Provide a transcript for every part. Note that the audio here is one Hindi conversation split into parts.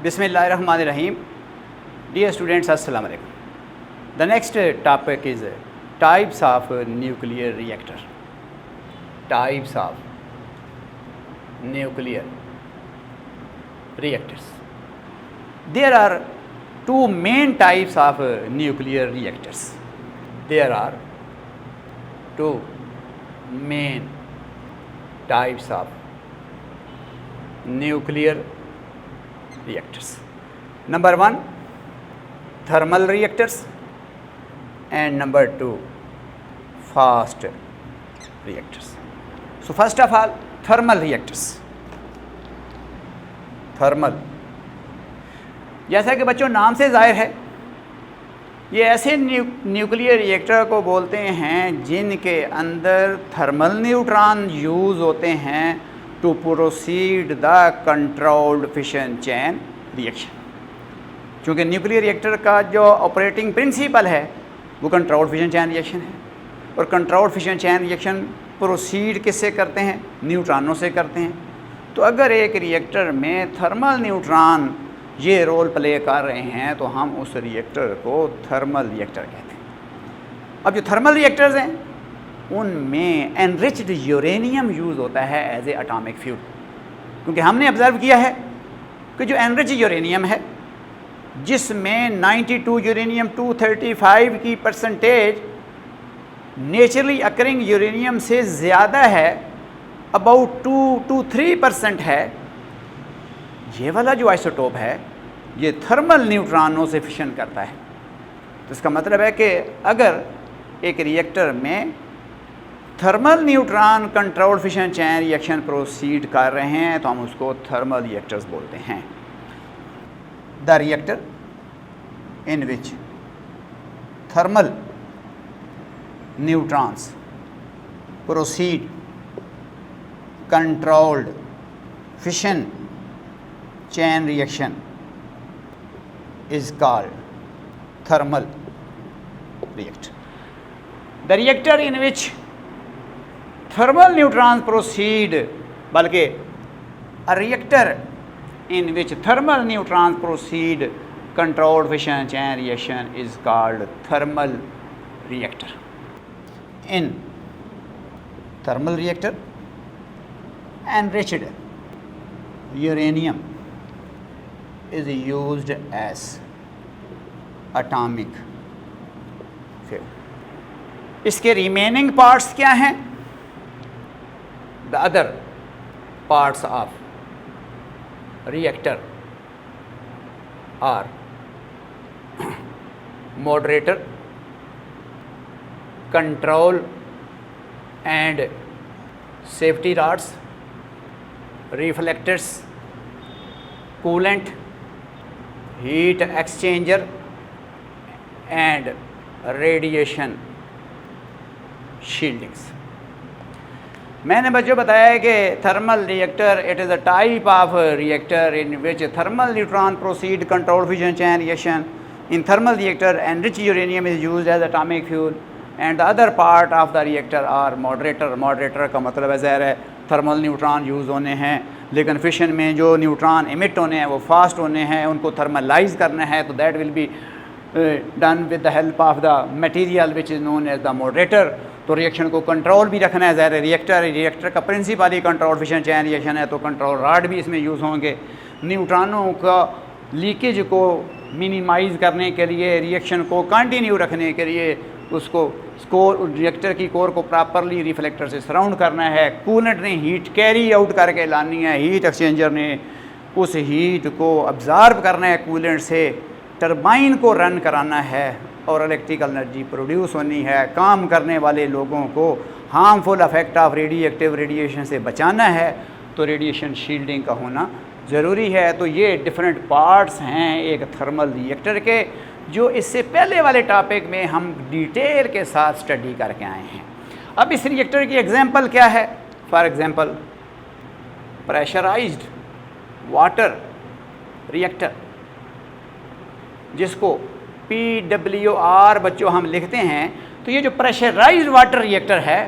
Bismillahirrahmanirrahim. Dear students, Assalamu alaikum. The next topic is types of nuclear reactor. Types of nuclear reactors. There are two main types of nuclear reactors. There are two main types of nuclear reactors. Number one, thermal reactors, and number two, fast reactors. So first of all, thermal reactors. Thermal, जैसा कि बच्चों नाम से जाहिर है, ये ऐसे न्यूक्लियर रिएक्टर को बोलते हैं जिनके अंदर थर्मल न्यूट्रॉन यूज़ होते हैं to proceed the controlled fission chain reaction. चूँकि न्यूक्लियर रिएक्टर का जो ऑपरेटिंग प्रिंसिपल है वो कंट्रोल्ड फिशन चेन रिएक्शन है, और controlled fission chain reaction proceed किससे करते हैं? न्यूट्रॉनों से करते हैं। तो अगर एक रिएक्टर में थर्मल न्यूट्रॉन ये रोल प्ले कर रहे हैं तो हम उस रिएक्टर को थर्मल रिएक्टर कहते हैं। अब जो थर्मल रिएक्टर्स हैं उनमें एनरिच्ड यूरेनियम यूज़ होता है एज ए एटॉमिक फ्यूल, क्योंकि हमने ऑब्ज़र्व किया है कि जो एनरिच यूरेनियम है जिसमें 92 यूरेनियम 235 की परसेंटेज नेचुरली अकरिंग यूरेनियम से ज़्यादा है, अबाउट 2 to 3% है, ये वाला जो आइसोटोप है ये थर्मल न्यूट्रॉनों से फिशन करता है। तो इसका मतलब है कि अगर एक रिएक्टर में thermal neutron controlled fission chain reaction proceed कर रहे हैं तो हम उसको थर्मल रिएक्टर्स बोलते हैं। The reactor in which thermal neutrons proceed controlled fission chain reaction is called thermal reactor. The reactor in which thermal neutrons proceed, बल्कि a reactor in which thermal neutrons proceed controlled fission chain reaction is called thermal reactor. In thermal reactor, enriched uranium is used as atomic fuel. इसके रिमेनिंग पार्ट्स क्या हैं? The other parts of reactor are moderator, control and safety rods, reflectors, coolant, heat exchanger and radiation shieldings. मैंने बच्चों बताया है कि thermal reactor it is a type of reactor in which thermal neutron proceed control fission chain reaction. In thermal reactor enrich uranium is used as atomic fuel and the other part of the reactor are moderator. Moderator का मतलब है ज़ाहिर है थर्मल न्यूट्रॉन यूज़ होने हैं, लेकिन फिशन में जो न्यूट्रॉन इमिट होने हैं वो फास्ट होने हैं, उनको थर्मलाइज करना है, तो that will be done with the help of the material which is known as the moderator. तो रिएक्शन को कंट्रोल भी रखना है, ज़ाहिर रिएक्टर का प्रिंसिपल ही कंट्रोल फिशन चेन रिएक्शन है, तो कंट्रोल रॉड भी इसमें यूज़ होंगे। न्यूट्रॉनों का लीकेज को मिनिमाइज़ करने के लिए, रिएक्शन को कंटिन्यू रखने के लिए उसको रिएक्टर की कोर को प्रॉपरली रिफ्लेक्टर से सराउंड करना है। कूलेंट ने हीट कैरी आउट करके लानी है, हीट एक्सचेंजर ने उस हीट को अब्ज़ॉर्ब करना है कूलेंट से, टरबाइन को रन कराना है और इलेक्ट्रिकल एनर्जी प्रोड्यूस होनी है। काम करने वाले लोगों को harmful effect of radioactive radiation से बचाना है, तो रेडिएशन शील्डिंग का होना ज़रूरी है। तो ये डिफरेंट पार्ट्स हैं एक थर्मल रिएक्टर के, जो इससे पहले वाले टॉपिक में हम डिटेल के साथ स्टडी करके आए हैं। अब इस रिएक्टर की एग्जांपल क्या है? For example pressurized water reactor, जिसको PWR बच्चों हम लिखते हैं। तो ये जो प्रेशराइज्ड वाटर रिएक्टर है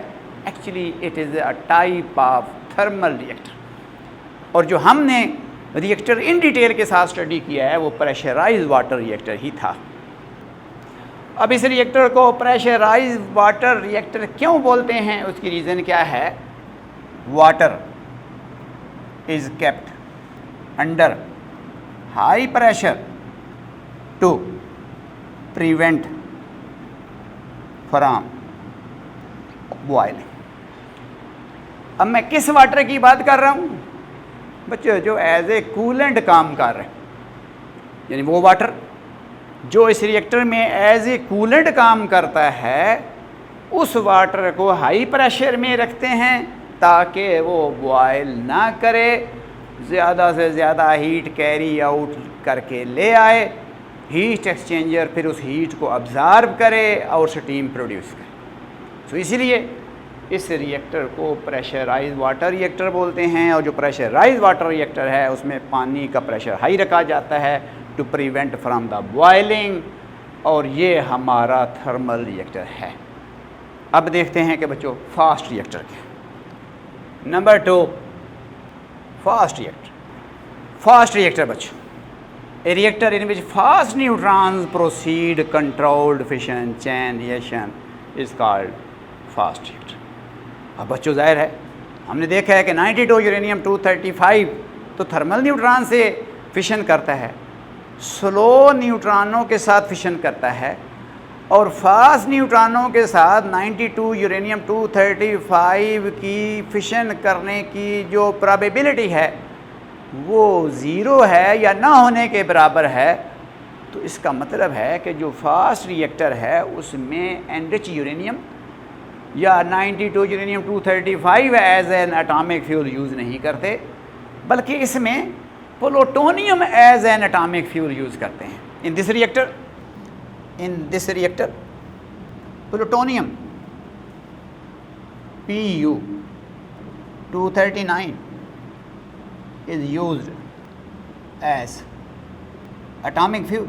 actually it is a type of thermal reactor, और जो हमने रिएक्टर इन डिटेल के साथ स्टडी किया है वो प्रेशराइज्ड वाटर रिएक्टर ही था। अब इस रिएक्टर को प्रेशराइज्ड वाटर रिएक्टर क्यों बोलते हैं, उसकी रीज़न क्या है? Water is kept under high pressure to prevent from boiling. अब मैं किस वाटर की बात कर रहा हूँ बच्चों? जो एज ए कूलेंट काम कर रहे हैं, यानी वो वाटर जो इस रिएक्टर में एज ए कूलेंट काम करता है, उस वाटर को हाई प्रेशर में रखते हैं ताकि वो बॉयल ना करे, ज़्यादा से ज़्यादा हीट कैरी आउट करके ले आए, हीट एक्सचेंजर फिर उस हीट को अब्ज़ॉर्ब करे और स्टीम प्रोड्यूस करे। तो इसीलिए इस रिएक्टर को प्रेशराइज्ड वाटर रिएक्टर बोलते हैं। और जो प्रेशराइज्ड वाटर रिएक्टर है उसमें पानी का प्रेशर हाई रखा जाता है to prevent from the boiling, और ये हमारा थर्मल रिएक्टर है। अब देखते हैं कि बच्चों फास्ट रिएक्टर के number 2 fast reactor. Fast reactor बच्चों a reactor in which fast neutrons proceed controlled fission chain reaction is called fast reactor. अब बच्चों जाहिर है हमने देखा है कि 92 यूरेनियम 235 तो थर्मल न्यूट्रॉन से फिशन करता है, स्लो न्यूट्रॉनों के साथ फिशन करता है, और फास्ट न्यूट्रॉनों के साथ 92 यूरेनियम 235 की फिशन करने की जो प्रोबेबिलिटी है वो ज़ीरो है या ना होने के बराबर है। तो इसका मतलब है कि जो फास्ट रिएक्टर है उसमें एनरिच यूरेनियम या 92 uranium 235 as an atomic fuel use नहीं करते, बल्कि इसमें plutonium as an atomic fuel use करते हैं। In this reactor plutonium Pu 239 is used as atomic fuel।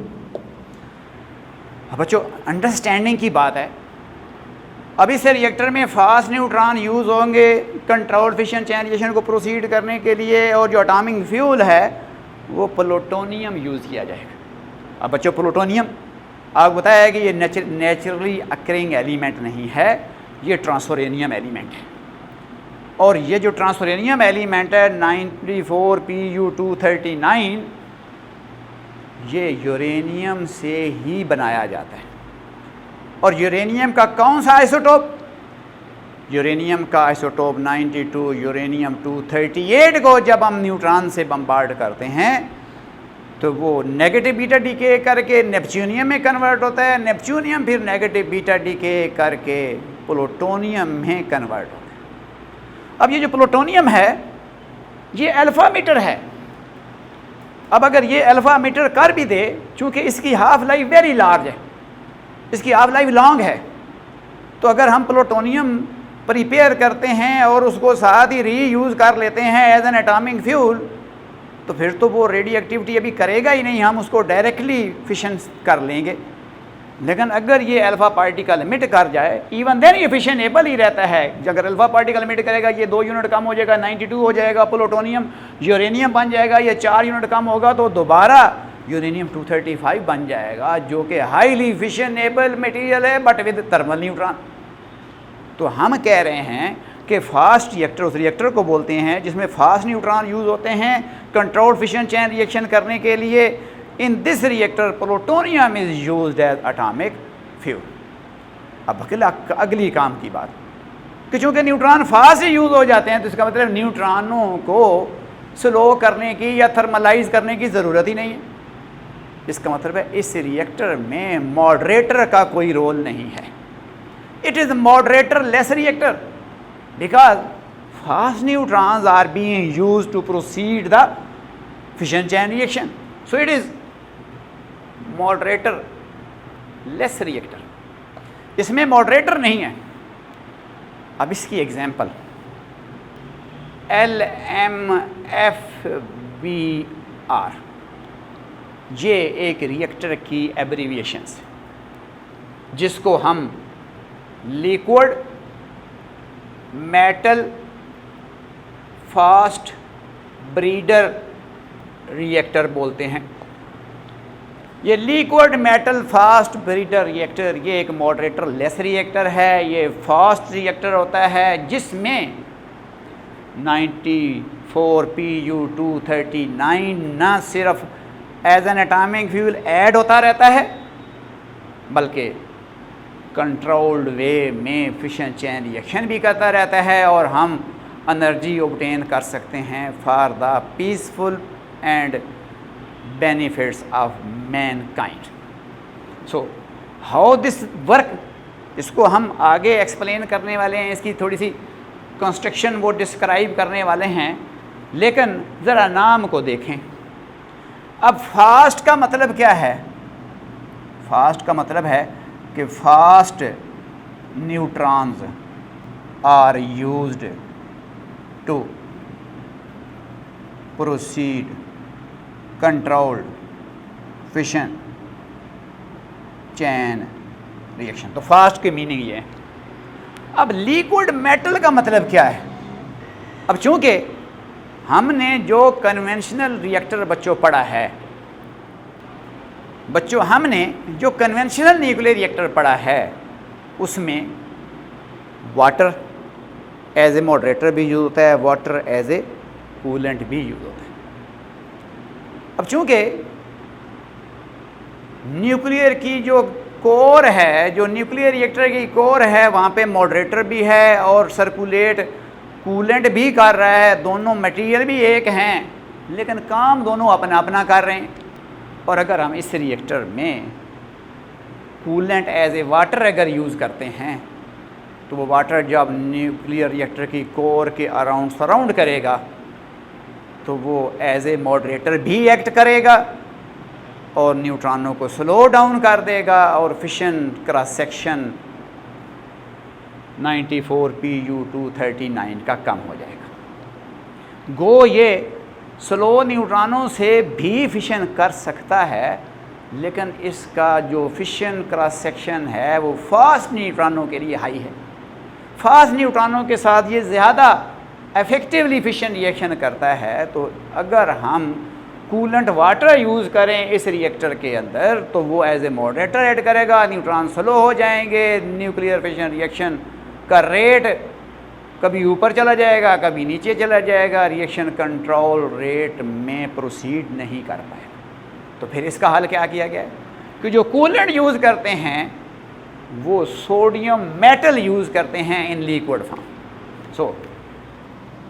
अब बच्चों अंडरस्टैंडिंग की बात है, अब इस रिएक्टर में फास्ट न्यूट्रॉन यूज़ होंगे कंट्रोल्ड फिशन चैन रिएक्शन को प्रोसीड करने के लिए, और जो एटॉमिक फ्यूल है वो प्लूटोनियम यूज़ किया जाएगा। अब बच्चों प्लूटोनियम आपको बताया कि ये नेचुरली अकरिंग एलिमेंट नहीं है, ये ट्रांसफोरेनियम एलिमेंट है। और ये जो ट्रांसफोरेनियम एलिमेंट है 94 Pu 239 ये यूरेनियम से ही बनाया जाता है। और यूरेनियम का कौन सा आइसोटोप? यूरेनियम का आइसोटोप 92 यूरेनियम 238 को जब हम न्यूट्रॉन से बम्बार्ड करते हैं तो वो नेगेटिव बीटा डीके करके नेपच्यूनियम में कन्वर्ट होता है, नेपच्यूनियम फिर नेगेटिव बीटा डीके करके प्लूटोनियम में कन्वर्ट होता है। अब ये जो प्लूटोनियम है ये अल्फा मीटर है। अब अगर ये अल्फा मीटर कर भी दे, चूँकि इसकी हाफ लाइफ वेरी लार्ज है, इसकी हाफ लाइफ लॉन्ग है, तो अगर हम प्लूटोनियम प्रिपेयर करते हैं और उसको साथ ही रीयूज़ कर लेते हैं एज एन एटॉमिक फ्यूल, तो फिर तो वो रेडियो एक्टिविटी अभी करेगा ही नहीं, हम उसको डायरेक्टली फिशन कर लेंगे। लेकिन अगर ये अल्फ़ा पार्टिकल इमिट कर जाए, इवन देन ये फिशनेबल ही रहता है। अगर अल्फ़ा पार्टिकल इमिट करेगा ये 2 यूनिट कम हो जाएगा, 92 हो जाएगा, प्लूटोनियम यूरेनियम बन जाएगा, ये 4 यूनिट कम होगा तो दोबारा यूरेनियम 235 बन जाएगा, जो कि हाईली फिशनेबल मटेरियल है बट विद थर्मल न्यूट्रॉन। तो हम कह रहे हैं कि फास्ट रिएक्टर उस रिएक्टर को बोलते हैं जिसमें फास्ट न्यूट्रॉन यूज़ होते हैं कंट्रोल्ड फिशन चैन रिएक्शन करने के लिए। In this reactor plutonium is used as atomic fuel. अब अगली काम की बात कि चूँकि न्यूट्रॉन फास्ट ही यूज़ हो जाते हैं तो इसका मतलब न्यूट्रॉनों को स्लो करने की या थर्मलाइज करने की ज़रूरत ही नहीं है। इसका मतलब है इस रिएक्टर में मॉडरेटर का कोई रोल नहीं है। It is moderator less reactor because fast neutrons are being used to proceed the fission chain reaction, so it is moderator less reactor। इसमें मॉडरेटर नहीं है। अब इसकी एग्जांपल LMFBR, ये एक रिएक्टर की एब्रीविएशंस जिसको हम liquid metal fast breeder reactor बोलते हैं। ये liquid metal fast breeder reactor, ये एक मॉडरेटर लेस रिएक्टर है। ये फास्ट रिएक्टर होता है जिसमें 94Pu239 न सिर्फ as an atomic fuel add होता रहता है बल्कि कंट्रोल्ड वे में फिशन चेन रिएक्शन भी करता रहता है और हम एनर्जी ऑब्टेन कर सकते हैं for the peaceful and benefits of Mankind. So how this work, इसको हम आगे एक्सप्लेन करने वाले हैं, इसकी थोड़ी सी कंस्ट्रक्शन वो डिस्क्राइब करने वाले हैं, लेकिन ज़रा नाम को देखें। अब फास्ट का मतलब क्या है? फास्ट का मतलब है कि fast neutrons are used to proceed controlled fission chain reaction. तो फास्ट की मीनिंग ये है। अब लिक्विड मेटल का मतलब क्या है? अब चूंकि हमने जो कन्वेंशनल रिएक्टर बच्चों पढ़ा है, हमने जो कन्वेंशनल न्यूक्लियर रिएक्टर पढ़ा है उसमें वाटर एज ए मॉडरेटर भी यूज़ होता है, वाटर एज ए कूलेंट भी यूज़ होता है। अब चूंकि न्यूक्लियर की जो कोर है, जो न्यूक्लियर रिएक्टर की कोर है, वहाँ पे मॉडरेटर भी है और सर्कुलेट कूलेंट भी कर रहा है, दोनों मटेरियल भी एक हैं लेकिन काम दोनों अपना अपना कर रहे हैं। और अगर हम इस रिएक्टर में कूलेंट एज ए वाटर अगर यूज़ करते हैं तो वो वाटर जब न्यूक्लियर रिएक्टर की कोर के अराउंड सराउंड करेगा तो वो एज ए मॉडरेटर भी एक्ट करेगा और न्यूट्रॉनों को स्लो डाउन कर देगा और फिशन क्रॉस सेक्शन 94Pu239 का कम हो जाएगा। गो ये स्लो न्यूट्रॉनों से भी फिशन कर सकता है लेकिन इसका जो फिशन क्रॉस सेक्शन है वो फास्ट न्यूट्रॉनों के लिए हाई है। फास्ट न्यूट्रॉनों के साथ ये ज़्यादा इफेक्टिवली फिशन रिएक्शन करता है। तो अगर हम कूलेंट वाटर यूज़ करें इस रिएक्टर के अंदर तो वो एज ए मॉडरेटर ऐड करेगा, न्यूट्रॉन स्लो हो जाएंगे, न्यूक्लियर फिशन रिएक्शन का रेट कभी ऊपर चला जाएगा कभी नीचे चला जाएगा, रिएक्शन कंट्रोल रेट में प्रोसीड नहीं कर पाएगा। तो फिर इसका हल क्या किया गया है कि जो कूलेंट यूज़ करते हैं वो सोडियम मेटल यूज़ करते हैं इन लिक्विड फॉर्म। सो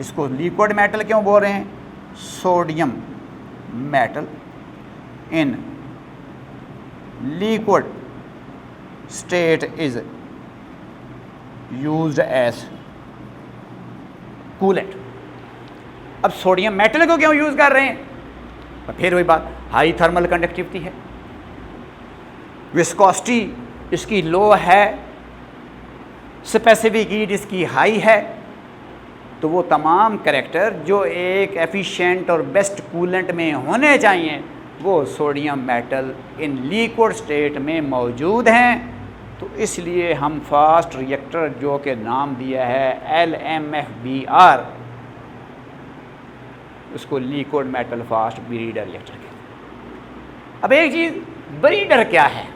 इसको लिक्विड मेटल क्यों बोल रहे हैं? Sodium metal in liquid state is used as coolant. अब सोडियम मेटल को क्यों यूज़ कर रहे हैं? तो फिर वही बात, हाई थर्मल कंडक्टिविटी है, विस्कोसिटी इसकी लो है, स्पेसिफिक हीट इसकी हाई है। तो वो तमाम कैरेक्टर जो एक एफिशिएंट और बेस्ट कूलेंट में होने चाहिए वो sodium metal in liquid state में मौजूद हैं। तो इसलिए हम फास्ट रिएक्टर जो के नाम दिया है LMFBR, उसको liquid metal fast breeder reactor कहते हैं। अब एक चीज़, ब्रीडर क्या है?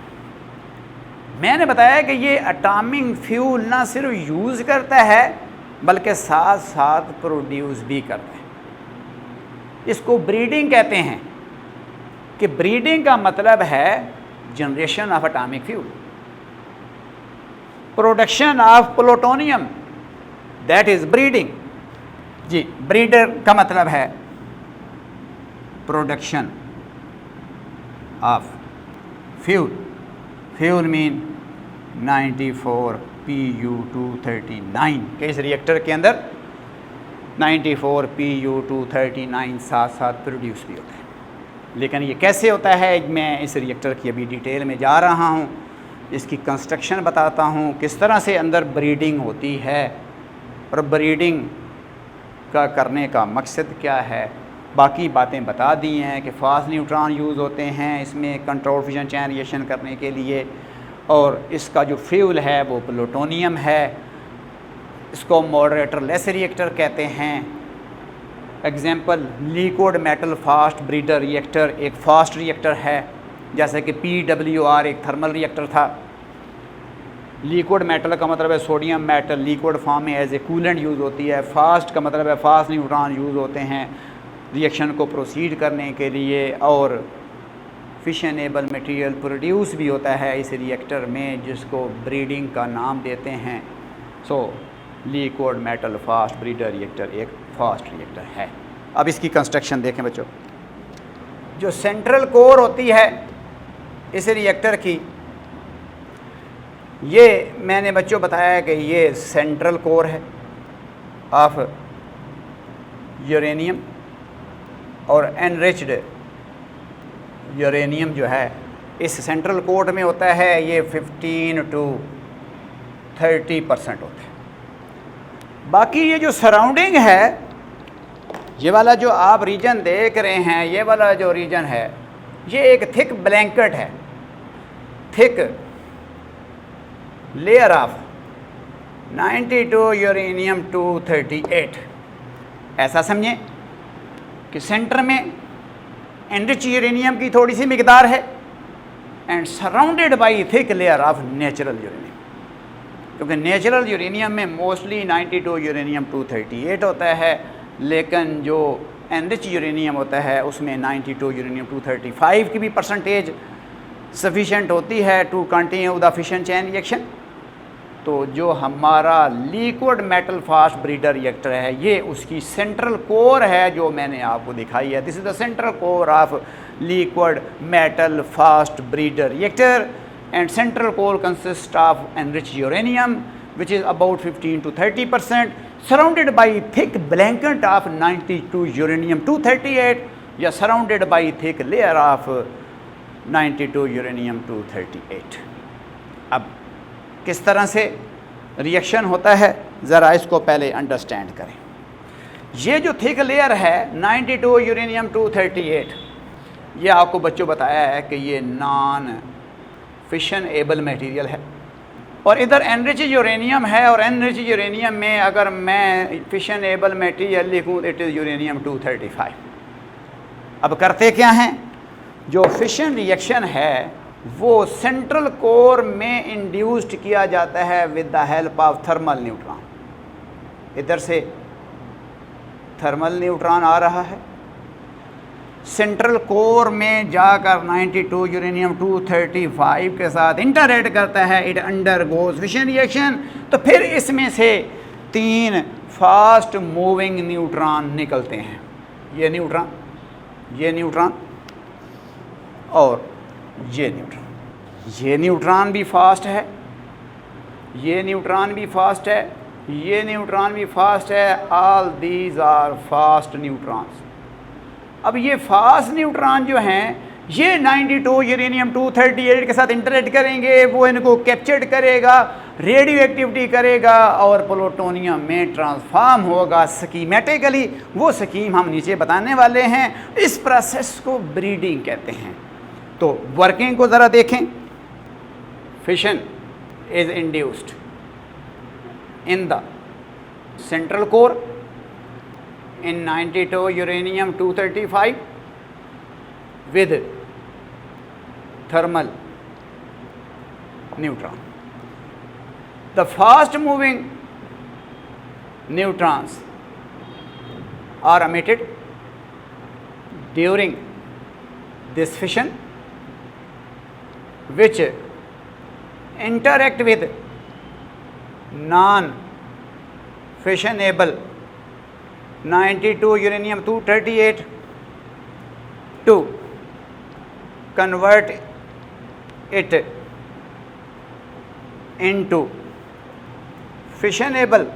मैंने बताया कि ये एटॉमिक फ्यूल ना सिर्फ यूज़ करता है बल्कि साथ साथ प्रोड्यूस भी करता है। इसको ब्रीडिंग कहते हैं कि ब्रीडिंग का मतलब है generation of atomic fuel, production of plutonium, that is breeding. जी, ब्रीडर का मतलब है production of fuel. Fuel mean 94Pu239 के इस रिएक्टर के अंदर 94Pu239 साथ साथ प्रोड्यूस भी होता है। लेकिन ये कैसे होता है, मैं इस रिएक्टर की अभी डिटेल में जा रहा हूँ, इसकी कंस्ट्रक्शन बताता हूँ, किस तरह से अंदर ब्रीडिंग होती है और ब्रीडिंग का करने का मकसद क्या है। बाकी बातें बता दी हैं कि फास्ट न्यूट्रॉन यूज़ होते हैं इसमें कंट्रोल फिशन चैन रिएक्शन करने के लिए, और इसका जो फ्यूल है वो प्लूटोनियम है। इसको मॉडरेटर लेस रिएक्टर कहते हैं। Example liquid metal fast breeder reactor एक फास्ट रिएक्टर है, जैसे कि PWR एक थर्मल रिएक्टर था। लिक्विड मेटल का मतलब है सोडियम मेटल लिक्विड फॉर्म में एज ए कूलेंट यूज़ होती है। फास्ट का मतलब है फास्ट न्यूट्रॉन यूज़ होते हैं रिएक्शन को प्रोसीड करने के लिए, और फिशनेबल मटेरियल प्रोड्यूस भी होता है इस रिएक्टर में, जिसको ब्रीडिंग का नाम देते हैं। So liquid metal fast breeder reactor एक फास्ट रिएक्टर है। अब इसकी कंस्ट्रक्शन देखें बच्चों। जो सेंट्रल कोर होती है इस रिएक्टर की, ये मैंने बच्चों बताया कि ये सेंट्रल कोर है ऑफ यूरेनियम, और एनरिच्ड यूरेनियम जो है इस सेंट्रल कोर में होता है, ये 15 to 30% होता है। बाकी ये जो सराउंडिंग है, ये वाला जो आप रीजन देख रहे हैं, ये वाला जो रीजन है, ये एक थिक ब्लैंकेट है, थिक लेयर ऑफ 92 यूरेनियम 238। ऐसा समझें कि सेंटर में एनरिच यूरेनियम की थोड़ी सी मिकदार है and surrounded by thick layer of natural uranium, क्योंकि नेचुरल यूरेनियम में मोस्टली 92 यूरेनियम 238 होता है, लेकिन जो एनरिच यूरेनियम होता है उसमें 92 यूरेनियम 235 की भी परसेंटेज सफिशेंट होती है to continue the fission chain reaction. तो जो हमारा liquid metal fast breeder reactor है, ये उसकी सेंट्रल कोर है जो मैंने आपको दिखाई है। This is the central core of liquid metal fast breeder reactor, and central core consists of enriched uranium which is about 15 to 30%, surrounded by thick blanket of 92 uranium 238 या surrounded by thick layer of 92 uranium 238। अब किस तरह से रिएक्शन होता है ज़रा इसको पहले अंडरस्टैंड करें। ये जो थिक लेयर है 92 यूरेनियम 238, ये आपको बच्चों बताया है कि ये नॉन फिशन एबल मटेरियल है, और इधर एनरिच यूरेनियम है, और एनरिच यूरेनियम में अगर मैं फिशन एबल मटेरियल लिखूँ इट इज़ यूरेनियम 235। अब करते क्या हैं, जो फिशन रिएक्शन है वो सेंट्रल कोर में इंड्यूस्ड किया जाता है with the help of thermal neutron. इधर से थर्मल न्यूट्रॉन आ रहा है, सेंट्रल कोर में जाकर 92 यूरेनियम 235 के साथ इंटरैक्ट करता है, इट अंडरगोज फिशन रिएक्शन। तो फिर इसमें से 3 फास्ट मूविंग न्यूट्रॉन निकलते हैं, ये न्यूट्रॉन, ये न्यूट्रॉन और ये न्यूट्रॉन। ये न्यूट्रॉन भी फास्ट है, ये न्यूट्रॉन भी फास्ट है, ये न्यूट्रॉन भी फास्ट है, all these are fast neutrons. अब ये फास्ट न्यूट्रॉन जो हैं ये 92 यूरेनियम 238 के साथ इंटरेक्ट करेंगे, वो इनको कैप्चर्ड करेगा, रेडियो एक्टिविटी करेगा और प्लूटोनियम में ट्रांसफॉर्म होगा स्कीमेटिकली। वो स्कीम हम नीचे बताने वाले हैं। इस प्रोसेस को ब्रीडिंग कहते हैं। तो वर्किंग को ज़रा देखें। Fission is induced in the central core in 92 uranium 235 with thermal neutron. The fast moving neutrons are emitted during this fission, which interact with non-fissionable 92 uranium 238 to convert it into fissionable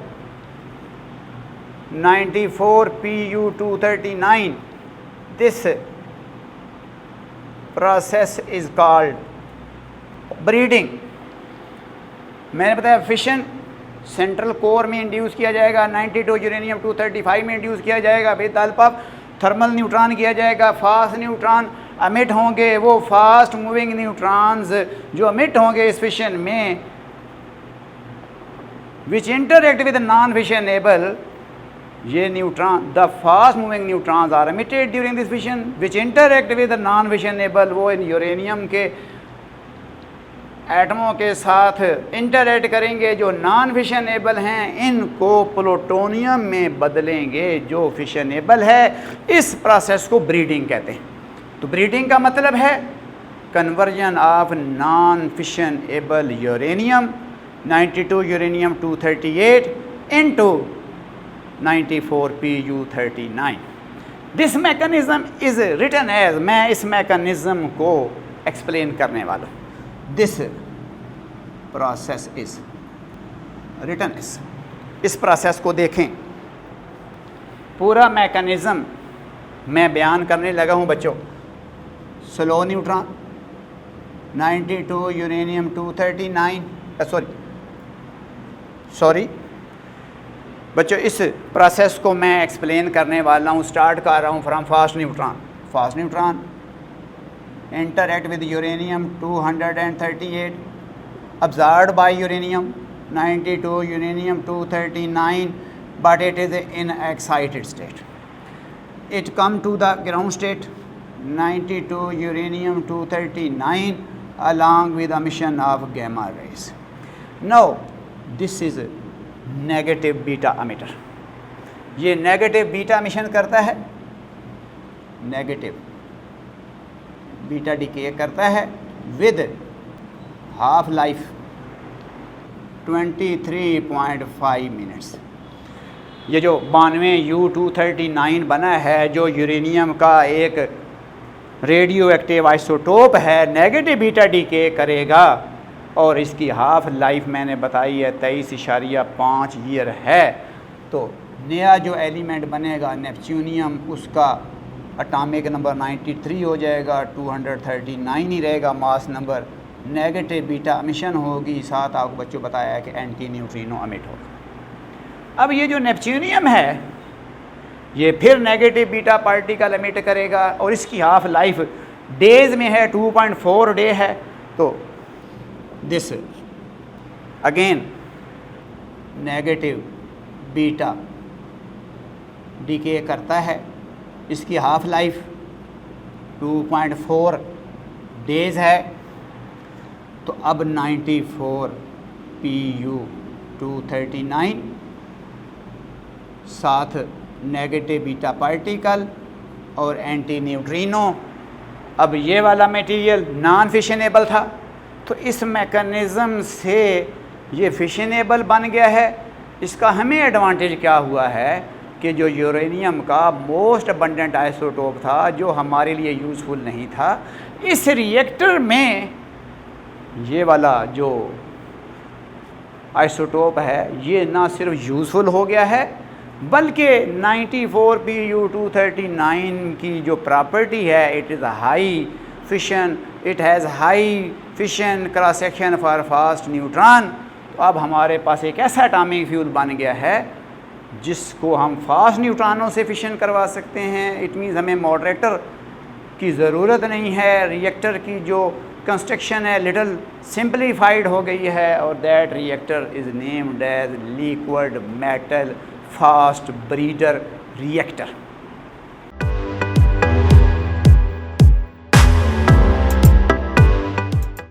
94 Pu 239. This process is called breeding. मैंने बताया फिशन सेंट्रल कोर में इंड्यूस किया जाएगा, 92 यूरेनियम 235 में इंड्यूस किया जाएगा, with help of thermal neutron किया जाएगा। फास्ट न्यूट्रॉन अमिट होंगे, वो फास्ट मूविंग न्यूट्रॉन्स जो अमिट होंगे इस फिशन में, which interact with non fissionable ये neutron, the fast moving neutrons are emitted during this fission which interact with non fissionable, वो इन यूरेनियम के एटमों के साथ इंटरएक्ट करेंगे जो नॉन फिशनेबल हैं, इनको प्लूटोनियम में बदलेंगे जो फिशनेबल है। इस प्रोसेस को ब्रीडिंग कहते हैं। तो ब्रीडिंग का मतलब है conversion of non fissionable uranium 92 uranium 238 into 94 Pu39। This mechanism is written as, मैं इस मैकेनिज्म को एक्सप्लेन करने वाला हूँ। This process is written as, इस प्रोसेस को देखें, पूरा मैकेनिज्म मैं बयान करने लगा हूँ बच्चों। स्लो न्यूट्रॉन 92 यूरेनियम 239 सॉरी बच्चों, इस प्रोसेस को मैं एक्सप्लेन करने वाला हूँ। स्टार्ट कर रहा हूँ from fast neutron. Fast neutron interact with uranium 238 absorbed by uranium 92 uranium 239, but it is in excited state. It come to the ground state 92 uranium 239 along with emission of gamma rays. Now this is negative beta emitter. ये नेगेटिव बीटा एमिशन करता है, नेगेटिव बीटा डीके करता है विद हाफ लाइफ 23.5 मिनट्स। ये जो 92 U239 बना है, जो यूरेनियम का एक रेडियो एक्टिव आइसोटोप है, नेगेटिव बीटा डीके करेगा और इसकी हाफ लाइफ मैंने बताई है 23.5 ईयर है। तो नया जो एलिमेंट बनेगा नेपच्यूनियम, उसका एटॉमिक नंबर 93 हो जाएगा, 239 ही रहेगा mass number. Negative beta emission होगी, साथ आपको बच्चों बताया है कि एंटी न्यूट्रिनो एमिट होगा। अब ये जो नेपच्यूनियम है ये फिर नेगेटिव बीटा पार्टिकल एमिट करेगा और इसकी हाफ लाइफ डेज में है, 2.4 डे है। तो this again negative beta decay करता है, इसकी हाफ लाइफ 2.4 डेज है। तो अब 94 Pu239 साथ नेगेटिव बीटा पार्टिकल और एंटी न्यूट्रिनो। अब ये वाला मटेरियल नॉन फिशनेबल था, तो इस मैकेनिज़्म से ये फिशनेबल बन गया है। इसका हमें एडवांटेज क्या हुआ है कि जो यूरेनियम का मोस्ट अबंडेंट आइसोटोप था, जो हमारे लिए यूज़फुल नहीं था, इस रिएक्टर में ये वाला जो आइसोटोप है ये ना सिर्फ यूज़फुल हो गया है, बल्कि 94 Pu239 की जो प्रॉपर्टी है, it is high fission, it has high fission cross section for fast neutron. तो अब हमारे पास एक ऐसा एटॉमिक फ्यूल बन गया है जिसको हम फास्ट न्यूट्रॉनों से फिशन करवा सकते हैं। इट मीन्स हमें मॉडरेटर की ज़रूरत नहीं है। रिएक्टर की जो कंस्ट्रक्शन है लिटिल सिंप्लीफाइड हो गई है और that reactor is named as liquid metal fast breeder reactor.